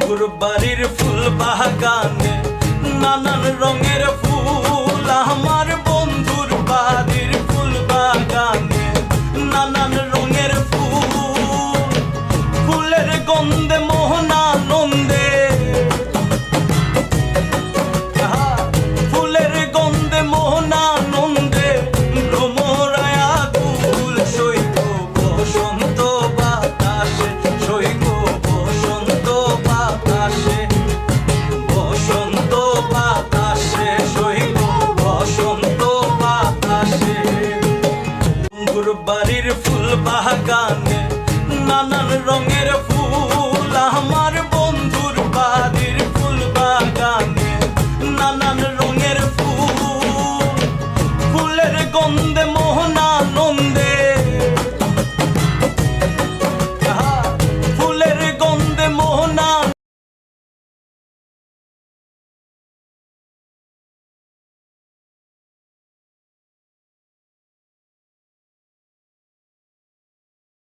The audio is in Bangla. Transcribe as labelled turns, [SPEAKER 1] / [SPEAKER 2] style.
[SPEAKER 1] বন্ধুর বাড়ির ফুল বাগানে নানান রঙের ফুল। আমার বন্ধুর বাড়ির ফুল বাগানে নানান রঙের ফুল। ফুলের গন্ধে মোহনানন্দে, ফুলের গন্ধে মোহনানন্দে ভ্রমরায় আকুল। সৈক বসন্ত বাতাসে, সৈক বসন্ত বাতাসে, বসন্ত বাতাসে, সৈক বসন্ত বাতাসে। বন্ধুর বাড়ির ফুল বাগানে নানান রঙের ফুল।